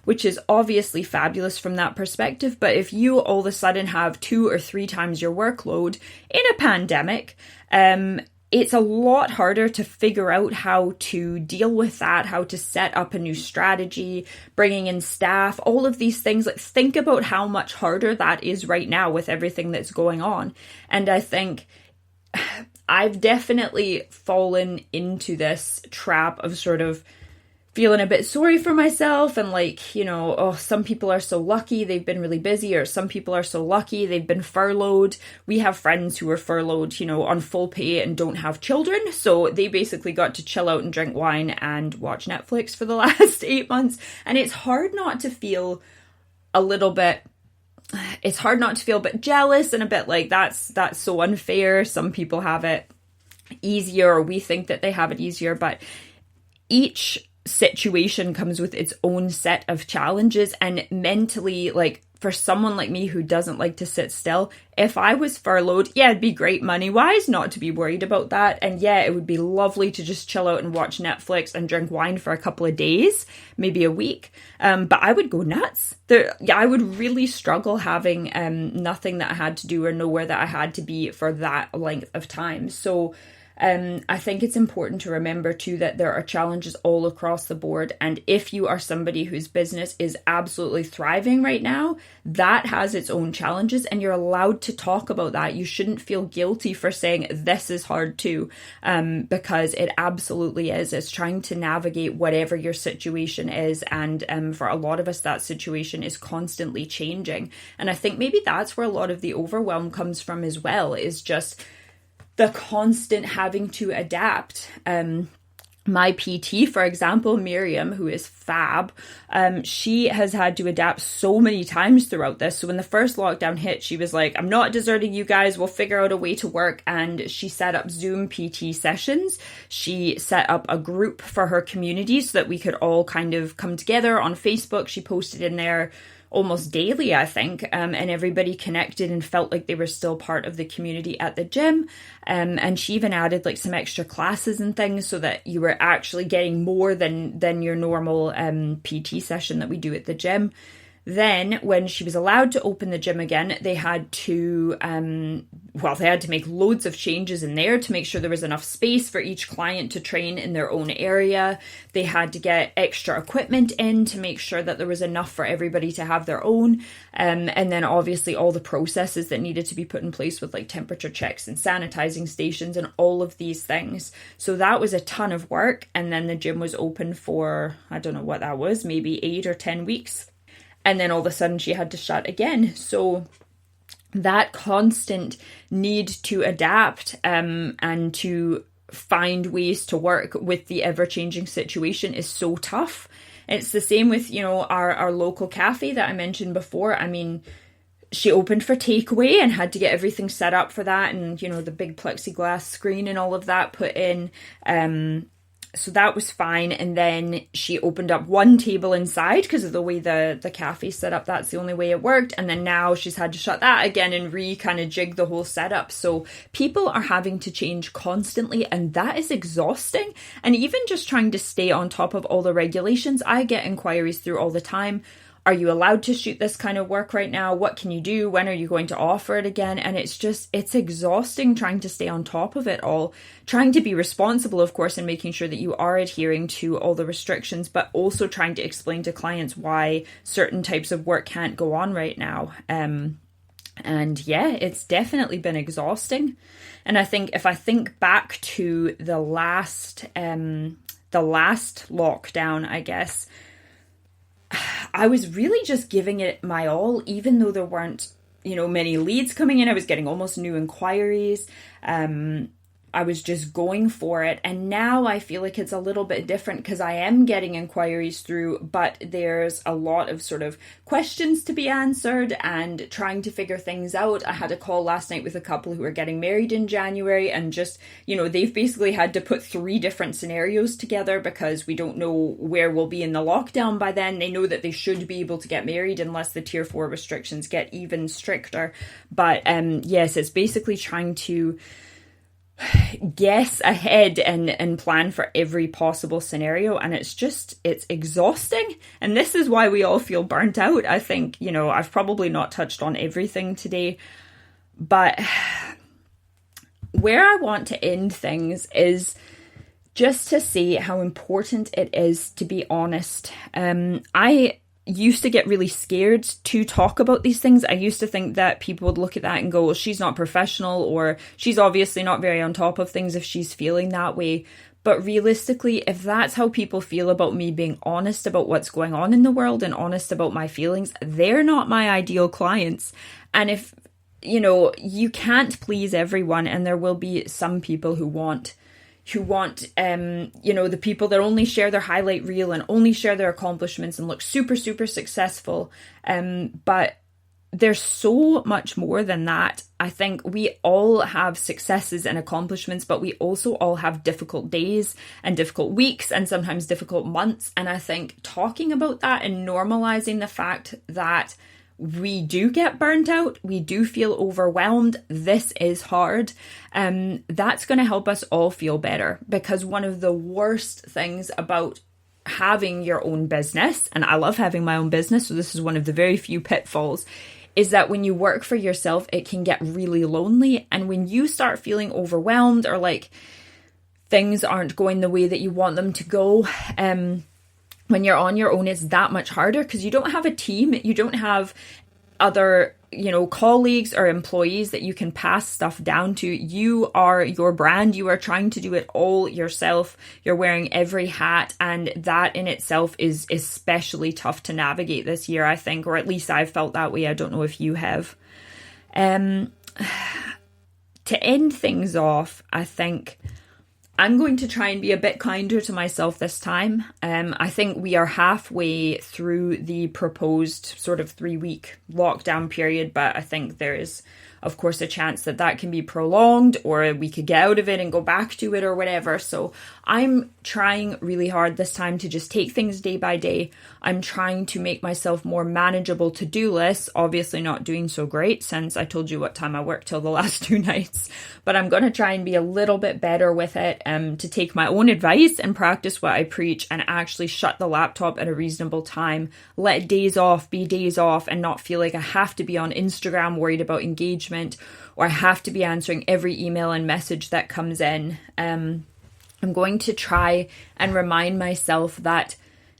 which is obviously fabulous from that perspective. But if you all of a sudden have 2 or 3 times your workload in a pandemic, it's a lot harder to figure out how to deal with that, how to set up a new strategy, bringing in staff, all of these things. Like, think about how much harder that is right now with everything that's going on. And I think I've definitely fallen into this trap of sort of feeling a bit sorry for myself and like, you know, oh, some people are so lucky, they've been really busy, or some people are so lucky, they've been furloughed. We have friends who are furloughed, you know, on full pay and don't have children. So they basically got to chill out and drink wine and watch Netflix for the last 8 months. And it's hard not to feel a little bit, it's hard not to feel a bit jealous and a bit like that's so unfair. Some people have it easier, or we think that they have it easier, but each situation comes with its own set of challenges. And mentally, like, for someone like me who doesn't like to sit still, if I was furloughed, yeah, it'd be great money wise not to be worried about that. And yeah, it would be lovely to just chill out and watch Netflix and drink wine for a couple of days, maybe a week. But I would go nuts. I would really struggle having nothing that I had to do or nowhere that I had to be for that length of time. So I think it's important to remember too that there are challenges all across the board. And if you are somebody whose business is absolutely thriving right now, that has its own challenges, and you're allowed to talk about that. You shouldn't feel guilty for saying this is hard too, because it absolutely is. It's trying to navigate whatever your situation is. And for a lot of us, that situation is constantly changing. And I think maybe that's where a lot of the overwhelm comes from as well, is just the constant having to adapt. My PT, for example, Miriam, who is fab, she has had to adapt so many times throughout this. So when the first lockdown hit, she was like, I'm not deserting you guys, we'll figure out a way to work. And she set up Zoom PT sessions. She set up a group for her community so that we could all kind of come together on Facebook. She posted in there almost daily, I think, and everybody connected and felt like they were still part of the community at the gym. And she even added like some extra classes and things so that you were actually getting more than your normal PT session that we do at the gym. Then when she was allowed to open the gym again, they had to make loads of changes in there to make sure there was enough space for each client to train in their own area. They had to get extra equipment in to make sure that there was enough for everybody to have their own. And then obviously all the processes that needed to be put in place with like temperature checks and sanitizing stations and all of these things. So that was a ton of work. And then the gym was open for, I don't know what that was, maybe 8 or 10 weeks. And then all of a sudden she had to shut again. So that constant need to adapt and to find ways to work with the ever-changing situation is so tough. It's the same with, you know, our local cafe that I mentioned before. I mean, she opened for takeaway and had to get everything set up for that, and, you know, the big plexiglass screen and all of that put in. So that was fine. And then she opened up one table inside because of the way the cafe set up. That's the only way it worked. And then now she's had to shut that again and kind of jig the whole setup. So people are having to change constantly, and that is exhausting. And even just trying to stay on top of all the regulations, I get inquiries through all the time. Are you allowed to shoot this kind of work right now? What can you do? When are you going to offer it again? And it's exhausting trying to stay on top of it all, trying to be responsible, of course, and making sure that you are adhering to all the restrictions, but also trying to explain to clients why certain types of work can't go on right now. And yeah, it's definitely been exhausting. And I think if I think back to the last lockdown, I guess, I was really just giving it my all, even though there weren't, you know, many leads coming in. I was getting almost new inquiries. I was just going for it. And now I feel like it's a little bit different because I am getting inquiries through, but there's a lot of sort of questions to be answered and trying to figure things out. I had a call last night with a couple who are getting married in January, and just, you know, they've basically had to put 3 different scenarios together because we don't know where we'll be in the lockdown by then. They know that they should be able to get married unless the tier 4 restrictions get even stricter. But yes, it's basically trying to guess ahead and plan for every possible scenario, and it's exhausting. And this is why we all feel burnt out. I think, I've probably not touched on everything today, but where I want to end things is just to say how important it is to be honest. I used to get really scared to talk about these things. I used to think that people would look at that and go, well, she's not professional, or she's obviously not very on top of things if she's feeling that way. But realistically, if that's how people feel about me being honest about what's going on in the world and honest about my feelings, they're not my ideal clients. And if, you can't please everyone, and there will be some people who want the people that only share their highlight reel and only share their accomplishments and look super, super successful. But there's so much more than that. I think we all have successes and accomplishments, but we also all have difficult days and difficult weeks and sometimes difficult months. And I think talking about that and normalizing the fact that we do get burnt out, we do feel overwhelmed, this is hard, that's going to help us all feel better. Because one of the worst things about having your own business, and I love having my own business, so this is one of the very few pitfalls, is that when you work for yourself, it can get really lonely. And when you start feeling overwhelmed, or like things aren't going the way that you want them to go, when you're on your own, it's that much harder because you don't have a team. You don't have other, colleagues or employees that you can pass stuff down to. You are your brand. You are trying to do it all yourself. You're wearing every hat. And that in itself is especially tough to navigate this year, I think, or at least I've felt that way. I don't know if you have. To end things off, I think I'm going to try and be a bit kinder to myself this time. I think we are halfway through the proposed sort of 3-week lockdown period, but I think there is, of course, a chance that that can be prolonged, or we could get out of it and go back to it or whatever. So I'm trying really hard this time to just take things day by day. I'm trying to make myself more manageable to-do lists. Obviously not doing so great since I told you what time I worked till the last 2 nights, but I'm going to try and be a little bit better with it, to take my own advice and practice what I preach and actually shut the laptop at a reasonable time. Let days off be days off and not feel like I have to be on Instagram worried about engagement, or I have to be answering every email and message that comes in. I'm going to try and remind myself that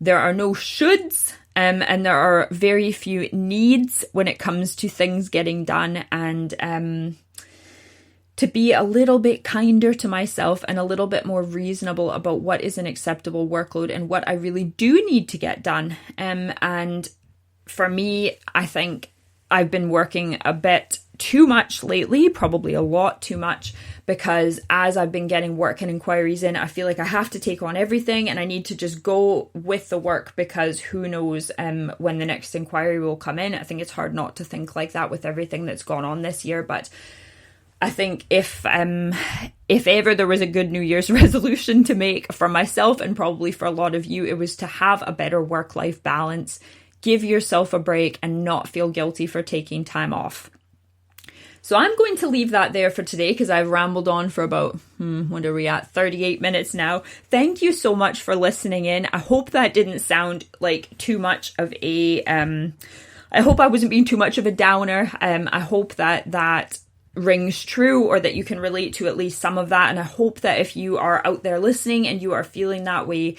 there are no shoulds, and there are very few needs when it comes to things getting done, and to be a little bit kinder to myself and a little bit more reasonable about what is an acceptable workload and what I really do need to get done. And for me, I think I've been working a bit too much lately, probably a lot too much, because as I've been getting work and inquiries in, I feel like I have to take on everything and I need to just go with the work, because who knows when the next inquiry will come in. I think it's hard not to think like that with everything that's gone on this year, but I think if ever there was a good New Year's resolution to make for myself, and probably for a lot of you, it was to have a better work-life balance, give yourself a break and not feel guilty for taking time off. So I'm going to leave that there for today, because I've rambled on for about, what are we at, 38 minutes now. Thank you so much for listening in. I hope that didn't sound like too much of a, I hope I wasn't being too much of a downer. I hope that rings true, or that you can relate to at least some of that. And I hope that if you are out there listening and you are feeling that way,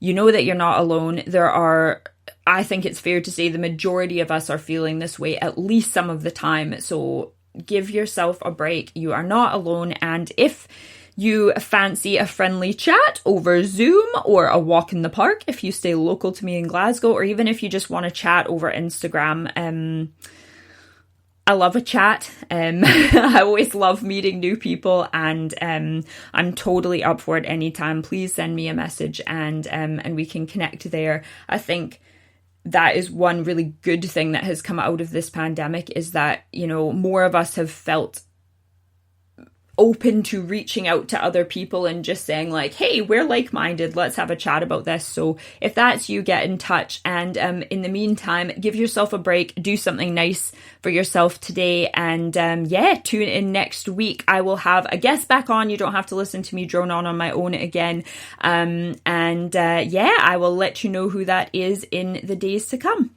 you know that you're not alone. I think it's fair to say the majority of us are feeling this way at least some of the time. So give yourself a break. You are not alone. And if you fancy a friendly chat over Zoom, or a walk in the park, if you stay local to me in Glasgow, or even if you just want to chat over Instagram, I love a chat. I always love meeting new people, and I'm totally up for it anytime. Please send me a message and we can connect there. I think that is one really good thing that has come out of this pandemic, is that, more of us have felt open to reaching out to other people and just saying like, hey, we're like-minded, let's have a chat about this. So if that's you, get in touch. And in the meantime, give yourself a break, do something nice for yourself today. And tune in next week. I will have a guest back on. You don't have to listen to me drone on my own again. I will let you know who that is in the days to come.